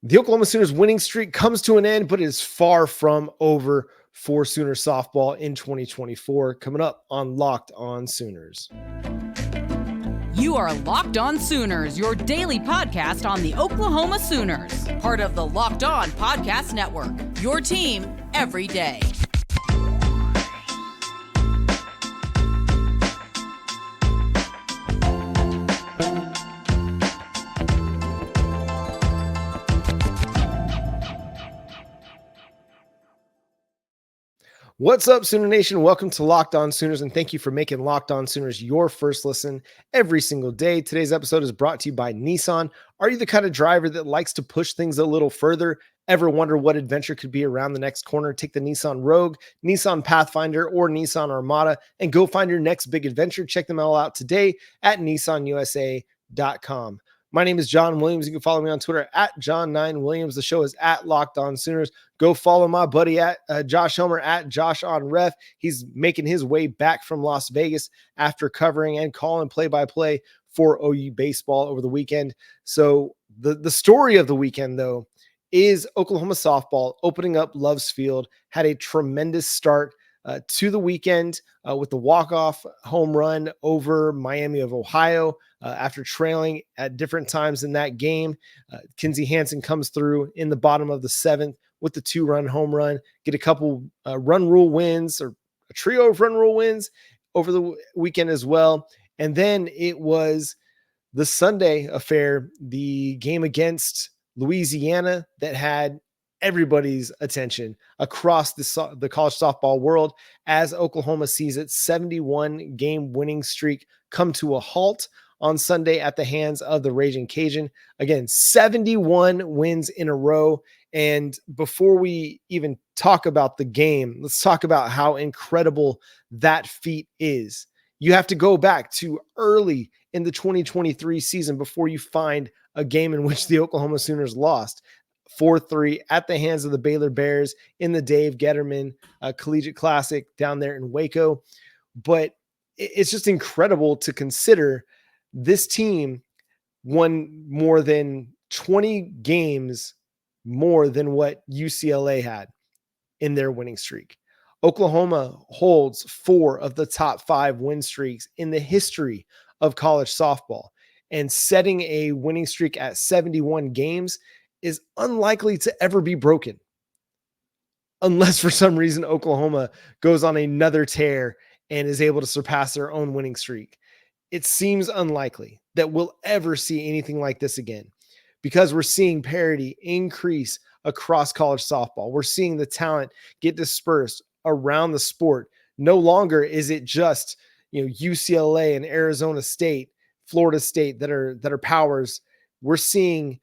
The Oklahoma Sooners winning streak comes to an end, but it is far from over for Sooner softball in 2024. Coming up on Locked On Sooners. You are Locked On Sooners, your daily podcast on the Oklahoma Sooners. Part of the Locked On Podcast Network, your team every day. What's up, Sooner Nation? Welcome to Locked On Sooners, and thank you for making Locked On Sooners your first listen every single day. Today's episode is brought to you by Nissan. Are you the kind of driver that likes to push things a little further? Ever wonder what adventure could be around the next corner? Take the Nissan Rogue, Nissan Pathfinder, or Nissan Armada and go find your next big adventure. Check them all out today at nissanusa.com. My name is John Williams. You can follow me on Twitter at John9Williams. The show is at Locked On Sooners. Go follow my buddy at Josh Helmer at Josh on Ref. He's making his way back from Las Vegas after covering and calling play-by-play for OU baseball over the weekend. So the story of the weekend, though, is Oklahoma softball opening up Love's Field. Had a tremendous start to the weekend with the walk-off home run over Miami of Ohio after trailing at different times in that game. Kinsey Hansen comes through in the bottom of the seventh with the 2-run home run, get a couple run rule wins or a trio of run rule wins over the weekend as well. And then it was the Sunday affair, the game against Louisiana that had everybody's attention across the college softball world as Oklahoma sees its 71 game winning streak come to a halt on Sunday at the hands of the Raging Cajun. Again, 71 wins in a row. And before we even talk about the game, let's talk about how incredible that feat is. You have to go back to early in the 2023 season before you find a game in which the Oklahoma Sooners lost 4-3 at the hands of the Baylor Bears in the Dave Getterman Collegiate Classic down there in Waco. But it's just incredible to consider this team won more than 20 games more than what UCLA had in their winning streak. Oklahoma holds 4 of the top 5 win streaks in the history of college softball, and setting a winning streak at 71 games is unlikely to ever be broken unless for some reason Oklahoma goes on another tear and is able to surpass their own winning streak. It seems unlikely that we'll ever see anything like this again because we're seeing parity increase across college softball. We're seeing the talent get dispersed around the sport. No longer is it just, UCLA and Arizona State, Florida State that are powers. We're seeing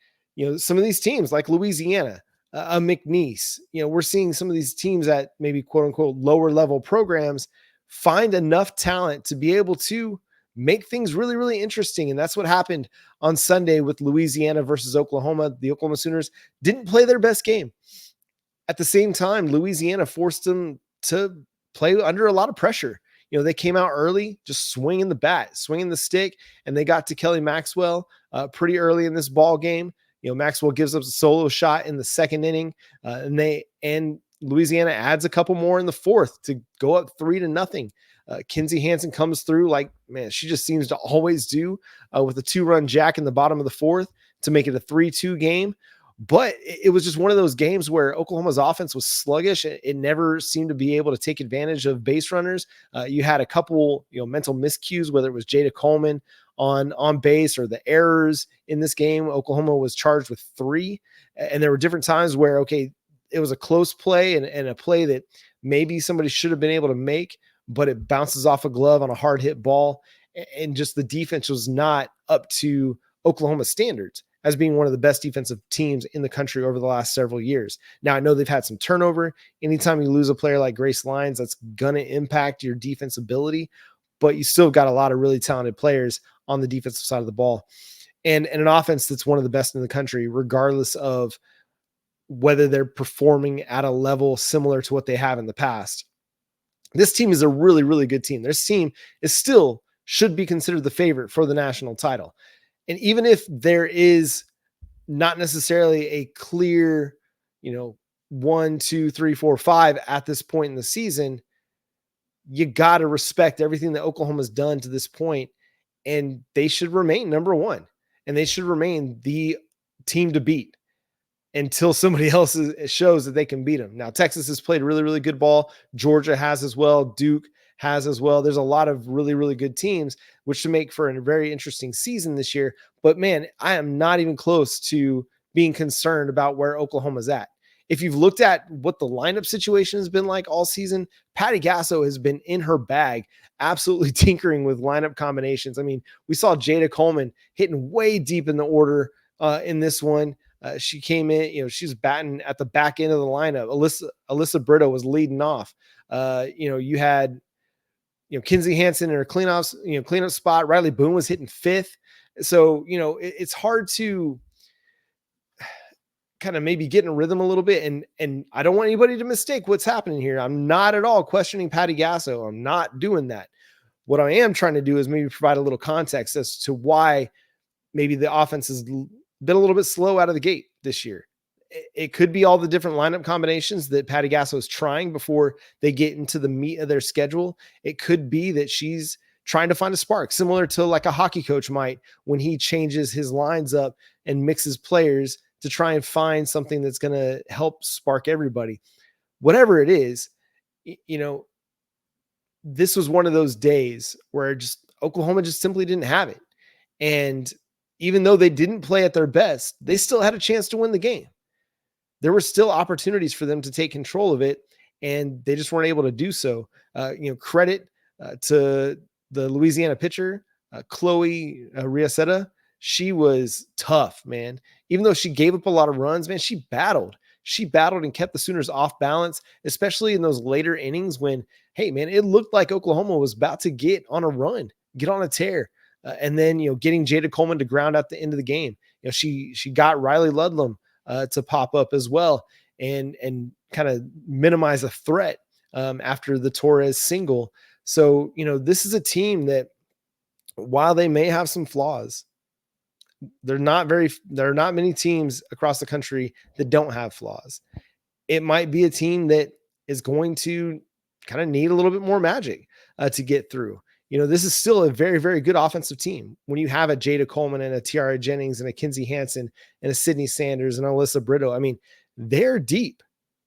some of these teams like Louisiana, a McNeese, we're seeing some of these teams at maybe quote unquote lower level programs find enough talent to be able to make things really, really interesting. And that's what happened on Sunday with Louisiana versus Oklahoma. The Oklahoma Sooners didn't play their best game. At the same time, Louisiana forced them to play under a lot of pressure. They came out early, just swinging the bat, swinging the stick, and they got to Kelly Maxwell pretty early in this ball game. Maxwell gives up a solo shot in the second inning, and Louisiana adds a couple more in the fourth to go up 3-0. Kinsey Hansen comes through like, man, she just seems to always do with a 2-run jack in the bottom of the fourth to make it a 3-2 game. But it was just one of those games where Oklahoma's offense was sluggish. It never seemed to be able to take advantage of base runners. You had a couple, mental miscues, whether it was Jada Coleman on base or the errors in this game. Oklahoma was charged with 3. And there were different times where, okay, it was a close play and a play that maybe somebody should have been able to make, but it bounces off a glove on a hard hit ball. And just the defense was not up to Oklahoma standards as being one of the best defensive teams in the country over the last several years. Now, I know they've had some turnover. Anytime you lose a player like Grace Lyons, that's going to impact your defense ability, but you still got a lot of really talented players on the defensive side of the ball. And an offense that's one of the best in the country, regardless of whether they're performing at a level similar to what they have in the past. This team is a really, really good team. This team is should be considered the favorite for the national title. And even if there is not necessarily a clear, 1, 2, 3, 4, 5 at this point in the season. You got to respect everything that Oklahoma's done to this point, and they should remain number one, and they should remain the team to beat until somebody else shows that they can beat them. Now, Texas has played really, really good ball. Georgia has as well. Duke has as well. There's a lot of really, really good teams, which should make for a very interesting season this year. But man, I am not even close to being concerned about where Oklahoma's at. If you've looked at what the lineup situation has been like all season, Patty Gasso has been in her bag, absolutely tinkering with lineup combinations. I mean, we saw Jada Coleman hitting way deep in the order in this one. She came in, she's batting at the back end of the lineup. Alyssa Brito was leading off. You had, Kinsey Hansen in her cleanup spot. Riley Boone was hitting fifth. So, it's hard to kind of maybe get in a rhythm a little bit. And I don't want anybody to mistake what's happening here. I'm not at all questioning Patty Gasso. I'm not doing that. What I am trying to do is maybe provide a little context as to why maybe the offense has been a little bit slow out of the gate this year. It could be all the different lineup combinations that Patty Gasso is trying before they get into the meat of their schedule. It could be that she's trying to find a spark, similar to like a hockey coach might when he changes his lines up and mixes players to try and find something that's going to help spark everybody. Whatever it is, this was one of those days where Oklahoma just simply didn't have it. And even though they didn't play at their best, they still had a chance to win the game. There were still opportunities for them to take control of it, and they just weren't able to do so. Credit to the Louisiana pitcher, Chloe Riasetta. She was tough, man. Even though she gave up a lot of runs, man, she battled. She battled and kept the Sooners off balance, especially in those later innings when, hey, man, it looked like Oklahoma was about to get on a run, get on a tear. And then, getting Jada Coleman to ground at the end of the game. She got Riley Ludlam to pop up as well and kind of minimize a threat after the Torres single. So, this is a team that, while they may have some flaws, there are not many teams across the country that don't have flaws. It might be a team that is going to kind of need a little bit more magic to get through. This is still a very, very good offensive team. When you have a Jada Coleman and a Tiara Jennings and a Kinsey Hansen and a Sydney Sanders and Alyssa Brito, I mean, they're deep.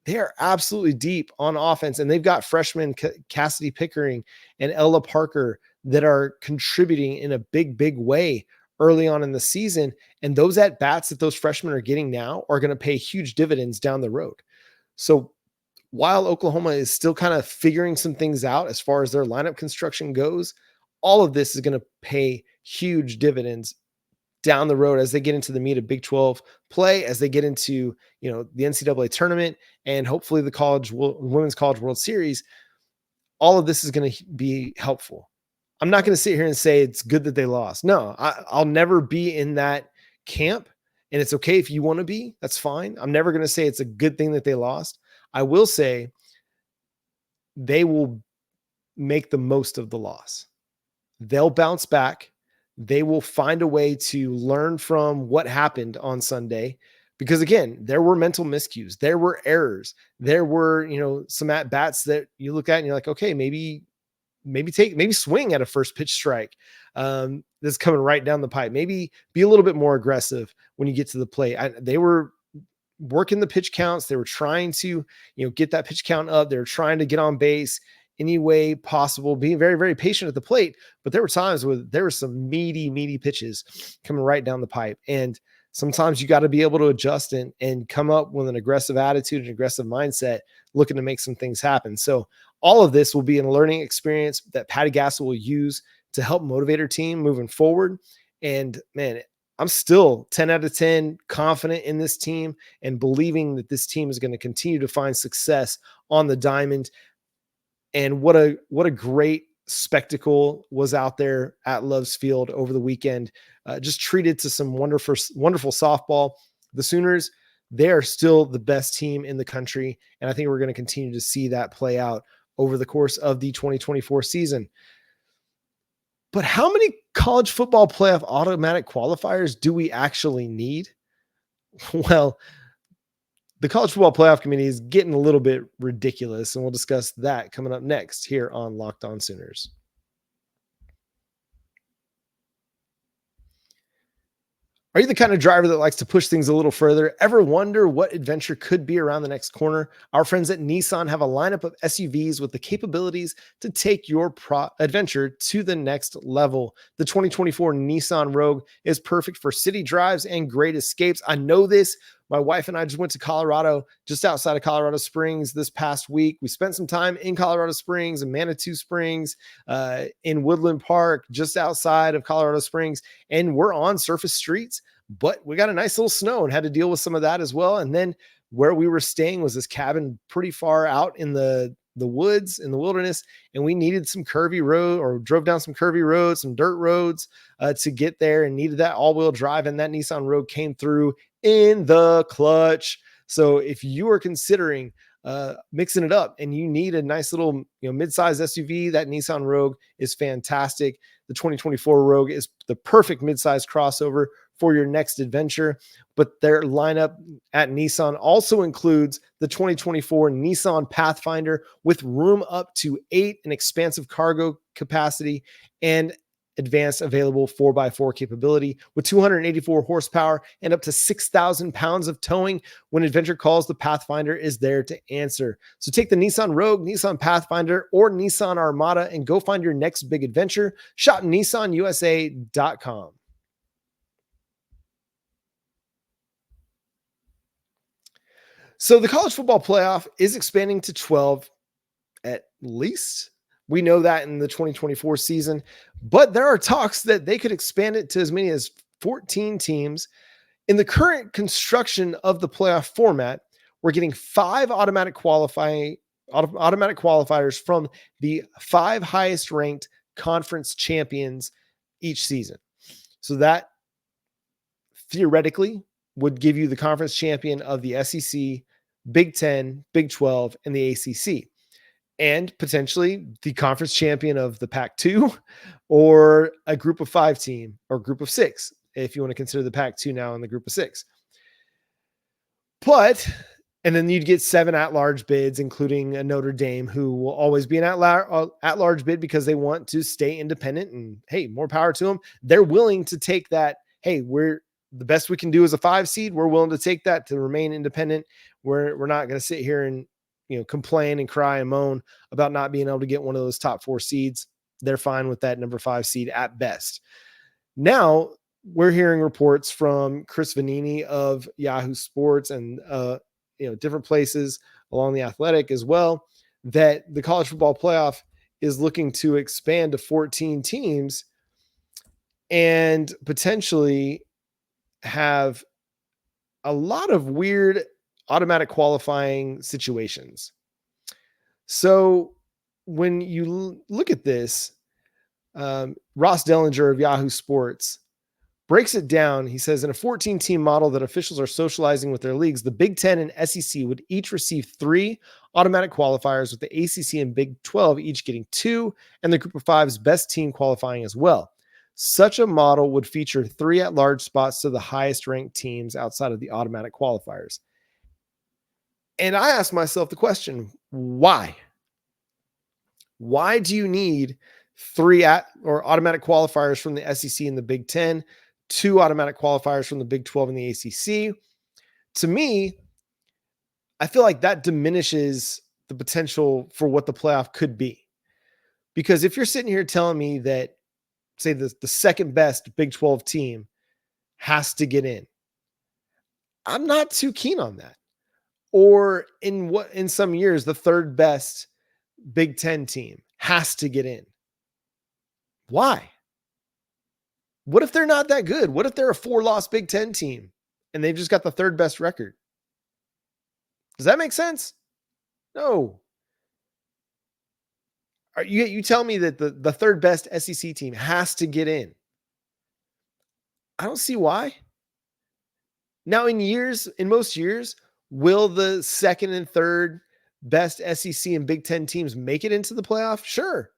They are absolutely deep on offense. And they've got freshmen Cassidy Pickering and Ella Parker that are contributing in a big, big way early on in the season. And those at-bats that those freshmen are getting now are going to pay huge dividends down the road. So while Oklahoma is still kind of figuring some things out as far as their lineup construction goes, all of this is going to pay huge dividends down the road as they get into the meat of Big 12 play, as they get into, the NCAA tournament and hopefully the Women's College World Series. All of this is going to be helpful. I'm not going to sit here and say it's good that they lost. No, I'll never be in that camp, and it's okay if you want to be. That's fine. I'm never going to say it's a good thing that they lost. I will say they will make the most of the loss. They'll bounce back. They will find a way to learn from what happened on Sunday, because again, there were mental miscues. There were errors. There were, some at bats that you look at and you're like, okay, maybe swing at a first pitch strike that's coming right down the pipe. Maybe be a little bit more aggressive when you get to the plate. They were working the pitch counts. They were trying to, get that pitch count up. They were trying to get on base any way possible, being very, very patient at the plate. But there were times where there were some meaty pitches coming right down the pipe. And sometimes you got to be able to adjust and come up with an aggressive attitude and aggressive mindset, looking to make some things happen. So all of this will be a learning experience that Patty Gasso will use to help motivate her team moving forward. And man, I'm still 10 out of 10 confident in this team and believing that this team is going to continue to find success on the diamond. And what a great spectacle was out there at Love's Field over the weekend. Just treated to some wonderful softball. The Sooners, they are still the best team in the country. And I think we're going to continue to see that play out over the course of the 2024 season. But how many college football playoff automatic qualifiers do we actually need? Well, the college football playoff committee is getting a little bit ridiculous, and we'll discuss that coming up next here on Locked On Sooners. Are you the kind of driver that likes to push things a little further? Ever wonder what adventure could be around the next corner? Our friends at Nissan have a lineup of SUVs with the capabilities to take your adventure to the next level. The 2024 Nissan Rogue is perfect for city drives and great escapes. I know this. My wife and I just went to Colorado, just outside of Colorado Springs this past week. We spent some time in Colorado Springs and Manitou Springs, in Woodland Park, just outside of Colorado Springs, and we're on surface streets, but we got a nice little snow and had to deal with some of that as well. And then where we were staying was this cabin pretty far out in the woods, in the wilderness, and we needed some curvy road, or drove down some curvy roads, some dirt roads to get there, and needed that all-wheel drive, and that Nissan Rogue came through in the clutch. So if you are considering mixing it up and you need a nice little, mid-size SUV, that Nissan Rogue is fantastic. The 2024 Rogue is the perfect mid-size crossover for your next adventure. But their lineup at Nissan also includes the 2024 Nissan Pathfinder with room up to 8 and expansive cargo capacity, and advanced available 4x4 capability with 284 horsepower and up to 6,000 pounds of towing. When adventure calls, the Pathfinder is there to answer. So take the Nissan Rogue, Nissan Pathfinder, or Nissan Armada and go find your next big adventure. Shop nissanusa.com. So the college football playoff is expanding to 12 at least. We know that in the 2024 season, but there are talks that they could expand it to as many as 14 teams. In the current construction of the playoff format, we're getting 5 automatic qualifiers from the 5 highest ranked conference champions each season. So that theoretically would give you the conference champion of the SEC, Big 10, Big 12, and the ACC. And potentially the conference champion of the Pac-2, or a group of 5 team, or group of 6, if you want to consider the Pac-2 now in the group of 6. And then you'd get 7 at-large bids, including a Notre Dame, who will always be an at-large bid because they want to stay independent, and hey, more power to them. They're willing to take that. Hey, we're the best we can do as a 5 seed. We're willing to take that to remain independent. We're not going to sit here and complain and cry and moan about not being able to get one of those top 4 seeds. They're fine with that number 5 seed at best. Now we're hearing reports from Chris Vanini of Yahoo Sports and different places along the Athletic as well, that the college football playoff is looking to expand to 14 teams and potentially have a lot of weird automatic qualifying situations. So when you look at this, Ross Dellinger of Yahoo Sports breaks it down. He says, in a 14-team model that officials are socializing with their leagues, the Big 10 and SEC would each receive 3 automatic qualifiers, with the ACC and Big 12 each getting 2, and the group of 5's best team qualifying as well. Such a model would feature 3 at-large spots to the highest ranked teams outside of the automatic qualifiers. And I asked myself the question, why? Why do you need 3 automatic qualifiers from the SEC and the Big 10, 2 automatic qualifiers from the Big 12 and the ACC? To me, I feel like that diminishes the potential for what the playoff could be. Because if you're sitting here telling me that, say, the second best Big 12 team has to get in, I'm not too keen on that. Or in some years, the third best Big 10 team has to get in. Why? What if they're not that good? What if they're a 4-loss Big 10 team and they've just got the third best record? Does that make sense? No. You tell me that the third best SEC team has to get in. I don't see why. Now, in most years, will the second and third best SEC and Big 10 teams make it into the playoff? Sure.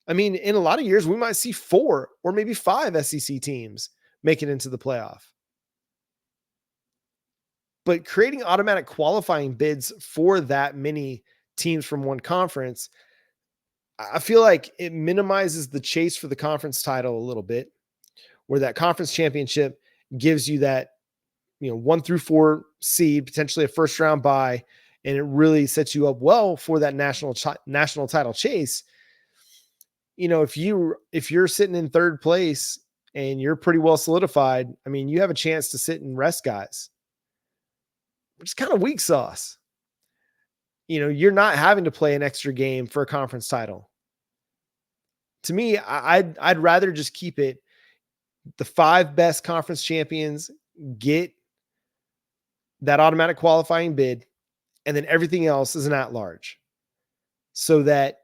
I mean, in a lot of years, we might see 4 or maybe 5 SEC teams make it into the playoff. But creating automatic qualifying bids for that many teams from one conference, I feel like it minimizes the chase for the conference title a little bit, where that conference championship gives you that, 1 through 4 seed, potentially a first round bye, and it really sets you up well for that national title chase. If you're sitting in third place and you're pretty well solidified, I mean, you have a chance to sit and rest guys, which is kind of weak sauce. You're not having to play an extra game for a conference title. To me, I'd rather just keep it. The 5 best conference champions get that automatic qualifying bid, and then everything else is an at-large, so that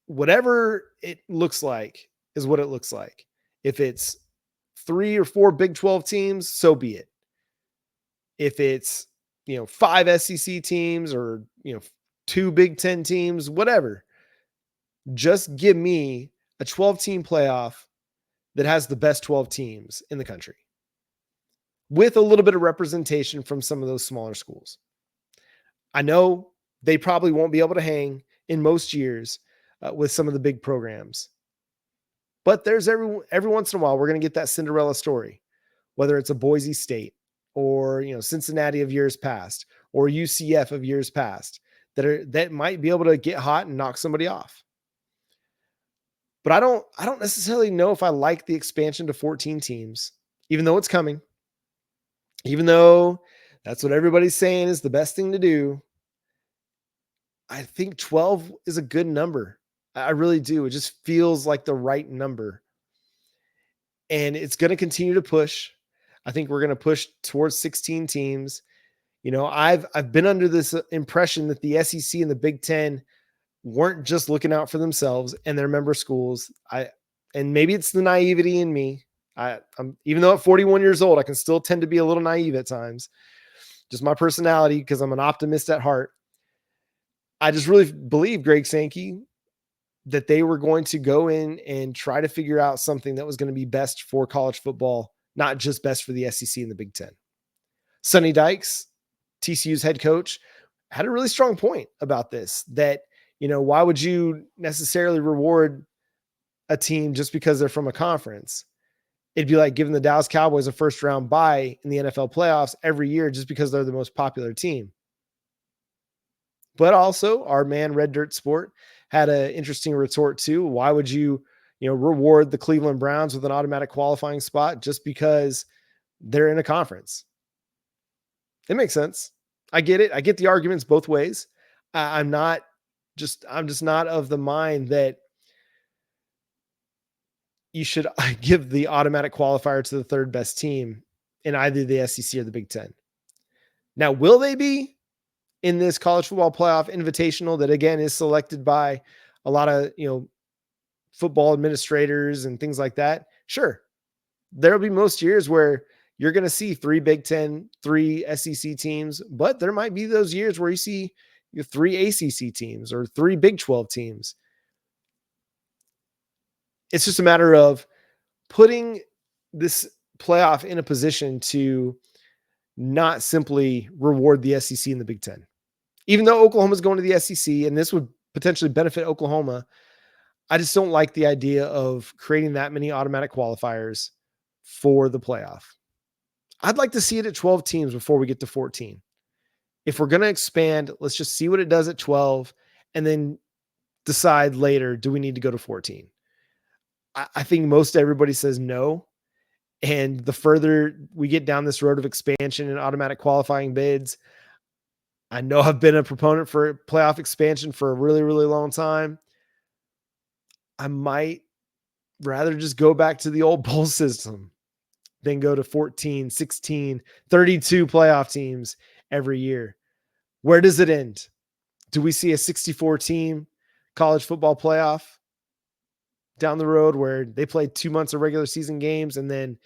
whatever it looks like is what it looks like. If it's 3 or 4 Big 12 teams, so be it. If it's, 5 SEC teams or, 2 Big 10 teams, whatever, just give me a 12-team playoff that has the best 12 teams in the country, with a little bit of representation from some of those smaller schools. I know they probably won't be able to hang in most years with some of the big programs, but there's every once in a while, we're going to get that Cinderella story, whether it's a Boise State or, Cincinnati of years past, or UCF of years past, that might be able to get hot and knock somebody off. But I don't necessarily know if I like the expansion to 14 teams, even though it's coming. Even though that's what everybody's saying is the best thing to do, I think 12 is a good number. I really do. It just feels like the right number. And it's going to continue to push. I think we're going to push towards 16 teams. I've been under this impression that the SEC and the Big Ten weren't just looking out for themselves and their member schools. And maybe it's the naivety in me. I'm even though at 41 years old, I can still tend to be a little naive at times. Just my personality, because I'm an optimist at heart. I just really believe, Greg Sankey, that they were going to go in and try to figure out something that was going to be best for college football, not just best for the SEC and the Big Ten. Sonny Dykes, TCU's head coach, had a really strong point about this, that, why would you necessarily reward a team just because they're from a conference? It'd be like giving the Dallas Cowboys a first round bye in the NFL playoffs every year just because they're the most popular team. But also, our man Red Dirt Sport had an interesting retort too. Why would you, reward the Cleveland Browns with an automatic qualifying spot just because they're in a conference? It makes sense. I get it. I get the arguments both ways. I'm just not of the mind that you should give the automatic qualifier to the third best team in either the SEC or the Big Ten. Now, will they be in this college football playoff invitational that, again, is selected by a lot of, football administrators and things like that? Sure. There'll be most years where you're going to see 3 Big Ten, 3 SEC teams, but there might be those years where you see 3 ACC teams or 3 Big 12 teams. It's just a matter of putting this playoff in a position to not simply reward the SEC and the Big Ten. Even though Oklahoma's going to the SEC, and this would potentially benefit Oklahoma, I just don't like the idea of creating that many automatic qualifiers for the playoff. I'd like to see it at 12 teams before we get to 14. If we're going to expand, let's just see what it does at 12 and then decide later, do we need to go to 14? I think most everybody says no. And the further we get down this road of expansion and automatic qualifying bids, I know I've been a proponent for playoff expansion for a really, really long time. I might rather just go back to the old bowl system than go to 14, 16, 32 playoff teams every year. Where does it end? Do we see a 64 team college football playoff down the road where they play 2 months of regular season games and then,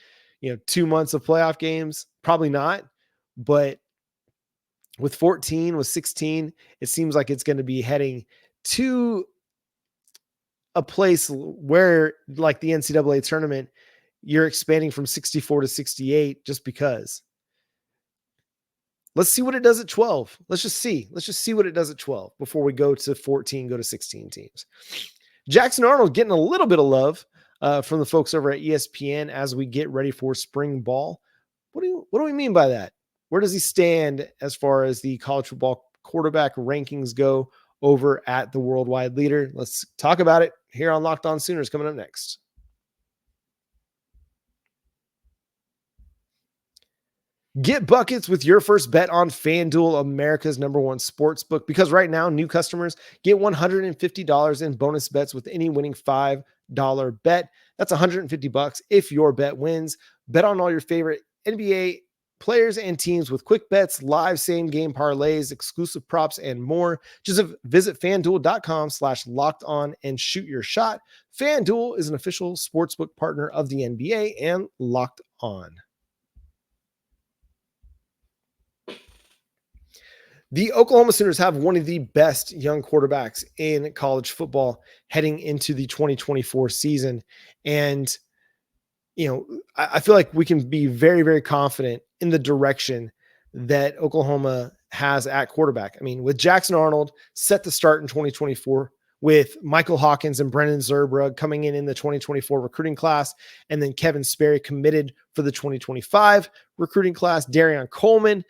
2 months of playoff games? Probably not. But with 14, with 16, it seems like it's going to be heading to a place where, like the NCAA tournament, you're expanding from 64 to 68 just because. Let's see what it does at 12. Let's just see what it does at 12 before we go to 14, go to 16 teams. Jackson Arnold getting a little bit of love from the folks over at ESPN as we get ready for spring ball. What do we mean by that? Where does he stand as far as the college football quarterback rankings go over at the worldwide leader? Let's talk about it here on Locked On Sooners coming up next. Get buckets with your first bet on FanDuel, America's #1 sportsbook, because right now new customers get $150 in bonus bets with any winning $5 bet. That's $150 if your bet wins. Bet on all your favorite NBA players and teams with quick bets, live same game parlays, exclusive props, and more. Just visit FanDuel.com/lockedon and shoot your shot. FanDuel is an official sportsbook partner of the NBA and Locked On. The Oklahoma Sooners have one of the best young quarterbacks in college football heading into the 2024 season. And, I feel like we can be very, very confident in the direction that Oklahoma has at quarterback. I mean, with Jackson Arnold set to start in 2024, with Michael Hawkins and Brendan Zurbrugg coming in the 2024 recruiting class, and then Kevin Sperry committed for the 2025 recruiting class, Darian Coleman,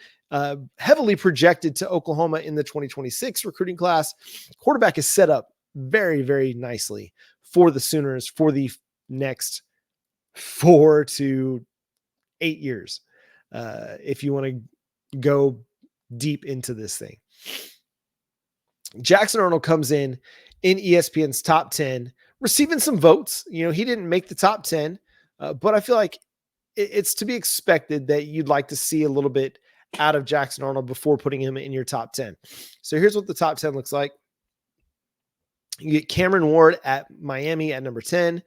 heavily projected to Oklahoma in the 2026 recruiting class. Quarterback is set up very, very nicely for the Sooners for the next 4 to 8 years. If you want to go deep into this thing, Jackson Arnold comes in ESPN's top 10, receiving some votes. He didn't make the top 10, but I feel like it's to be expected that you'd like to see a little bit out of Jackson Arnold before putting him in your top 10. So here's what the top 10 looks like. You get Cameron Ward at Miami at number 10,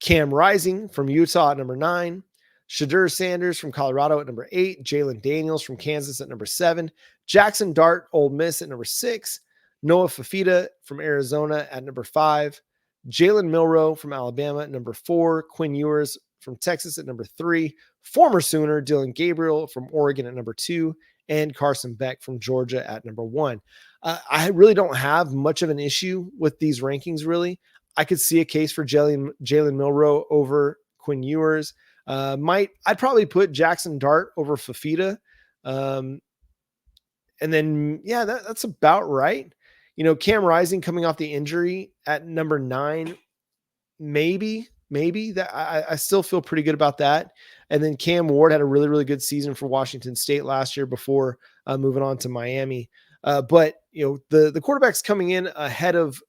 Cam Rising from Utah at number 9, Shadur Sanders from Colorado at number 8, Jalen Daniels from Kansas at number 7, Jackson Dart, Ole Miss at number 6, Noah Fafita from Arizona at number 5, Jalen Milroe from Alabama at number 4, Quinn Ewers from Texas at number 3, former Sooner Dylan Gabriel from Oregon at number 2, and Carson Beck from Georgia at number 1. I really don't have much of an issue with these rankings, really. I could see a case for Jalen Milroe over Quinn Ewers. I'd probably put Jackson Dart over Fafita. And then, that's about right. Cam Rising coming off the injury at number 9, maybe that I still feel pretty good about that. And then Cam Ward had a really, really good season for Washington State last year before moving on to Miami. But the quarterbacks coming in ahead of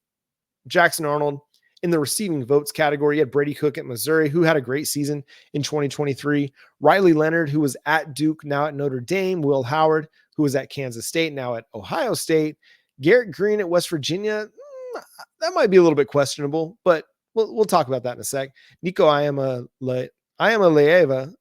Jackson Arnold in the receiving votes category, you had Brady Cook at Missouri, who had a great season in 2023. Riley Leonard, who was at Duke, now at Notre Dame. Will Howard, who was at Kansas State, now at Ohio State. Garrett Green at West Virginia, that might be a little bit questionable, but we'll talk about that in a sec. Nico Iamaleava,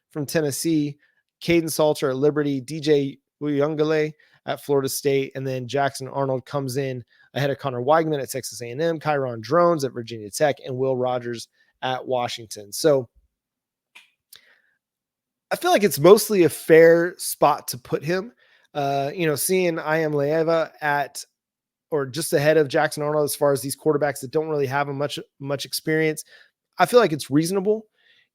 from Tennessee. Caden Salter at Liberty. DJ Uyungale at Florida State. And then Jackson Arnold comes in ahead of Connor Weigman at Texas A&M, Kyron Drones at Virginia Tech, and Will Rogers at Washington. So I feel like it's mostly a fair spot to put him. Seeing Iamaleava at or just ahead of Jackson Arnold as far as these quarterbacks that don't really have much experience, I feel like it's reasonable.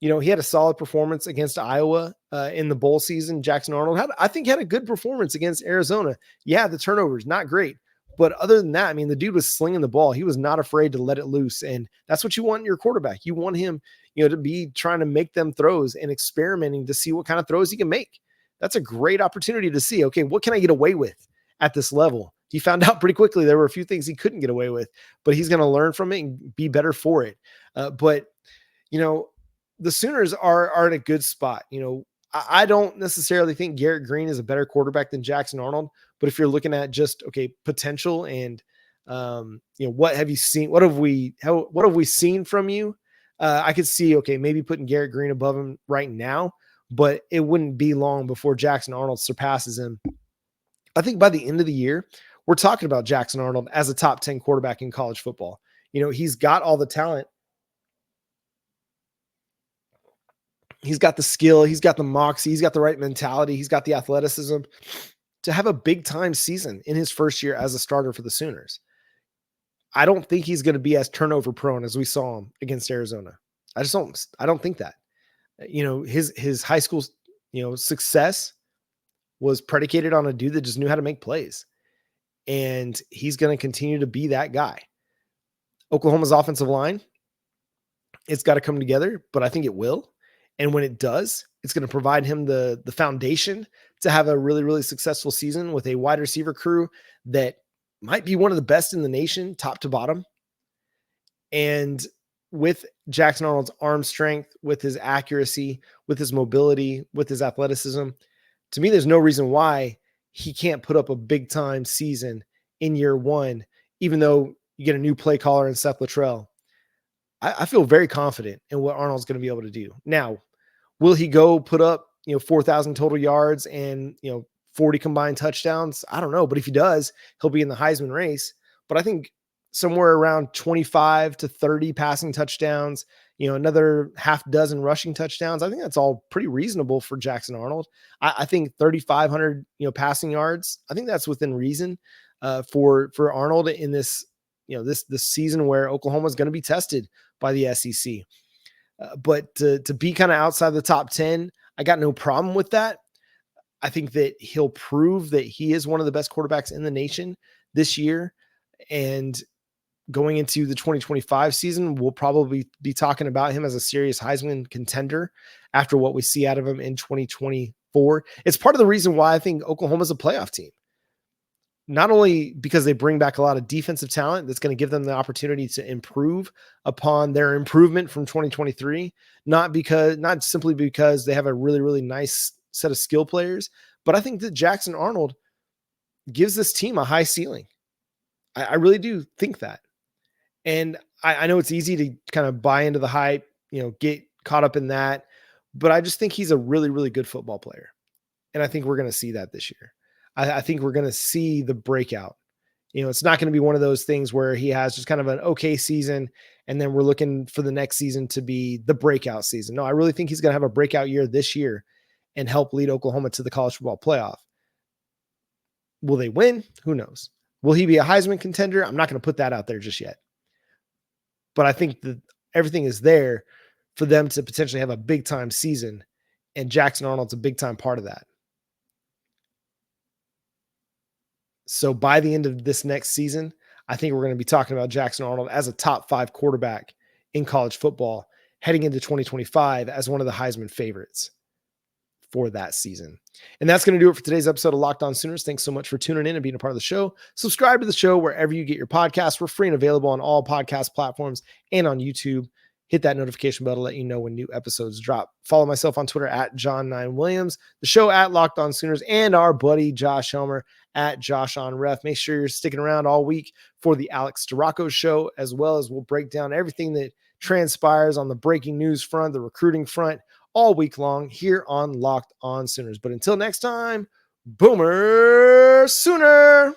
He had a solid performance against Iowa in the bowl season. Jackson Arnold had a good performance against Arizona. Yeah, the turnovers, not great. But other than that, I mean, the dude was slinging the ball. He was not afraid to let it loose. And that's what you want in your quarterback. You want him, to be trying to make them throws and experimenting to see what kind of throws he can make. That's a great opportunity to see, okay, what can I get away with at this level? He found out pretty quickly there were a few things he couldn't get away with, but he's going to learn from it and be better for it. But the Sooners are in a good spot. I don't necessarily think Garrett Green is a better quarterback than Jackson Arnold, but if you're looking at just, potential and, what have you seen? What have we seen from you? I could see, maybe putting Garrett Green above him right now, but it wouldn't be long before Jackson Arnold surpasses him. I think by the end of the year, we're talking about Jackson Arnold as a top 10 quarterback in college football. He's got all the talent. He's got the skill, he's got the moxie, he's got the right mentality, he's got the athleticism to have a big time season in his first year as a starter for the Sooners. I don't think he's going to be as turnover prone as we saw him against Arizona. I don't think that. His high school, success was predicated on a dude that just knew how to make plays. And he's going to continue to be that guy. Oklahoma's offensive line, it's got to come together, but I think it will. And when it does, it's going to provide him the foundation to have a really, really successful season with a wide receiver crew that might be one of the best in the nation, top to bottom. And with Jackson Arnold's arm strength, with his accuracy, with his mobility, with his athleticism, to me, there's no reason why he can't put up a big time season in year one, even though you get a new play caller in Seth Luttrell. I feel very confident in what Arnold's going to be able to do. Now, will he go put up, 4,000 total yards and, 40 combined touchdowns? I don't know. But if he does, he'll be in the Heisman race. But I think somewhere around 25 to 30 passing touchdowns, another half dozen rushing touchdowns. I think that's all pretty reasonable for Jackson Arnold. I think 3,500, passing yards. I think that's within reason for Arnold in this, this season where Oklahoma is going to be tested by the SEC. But to be kind of outside the top 10, I got no problem with that. I think that he'll prove that he is one of the best quarterbacks in the nation this year. And going into the 2025 season, we'll probably be talking about him as a serious Heisman contender after what we see out of him in 2024. It's part of the reason why I think Oklahoma's a playoff team. Not only because they bring back a lot of defensive talent that's going to give them the opportunity to improve upon their improvement from 2023, not simply because they have a really, really nice set of skill players, but I think that Jackson Arnold gives this team a high ceiling. I really do think that. And I know it's easy to kind of buy into the hype, get caught up in that, but I just think he's a really, really good football player. And I think we're going to see that this year. I think we're going to see the breakout. It's not going to be one of those things where he has just kind of an okay season and then we're looking for the next season to be the breakout season. No, I really think he's going to have a breakout year this year and help lead Oklahoma to the college football playoff. Will they win? Who knows? Will he be a Heisman contender? I'm not going to put that out there just yet. But I think that everything is there for them to potentially have a big time season, and Jackson Arnold's a big time part of that. So by the end of this next season, I think we're going to be talking about Jackson Arnold as a top 5 quarterback in college football heading into 2025 as one of the Heisman favorites for that season. And that's going to do it for today's episode of Locked On Sooners. Thanks so much for tuning in and being a part of the show. Subscribe to the show wherever you get your podcasts. We're free and available on all podcast platforms and on YouTube. Hit that notification bell to let you know when new episodes drop. Follow myself on Twitter at John9Williams, the show at Locked On Sooners, and our buddy Josh Helmer at Josh on Ref. Make sure you're sticking around all week for the Alex Duraco show, as well as we'll break down everything that transpires on the breaking news front, the recruiting front, all week long here on Locked On Sooners. But until next time, Boomer Sooner!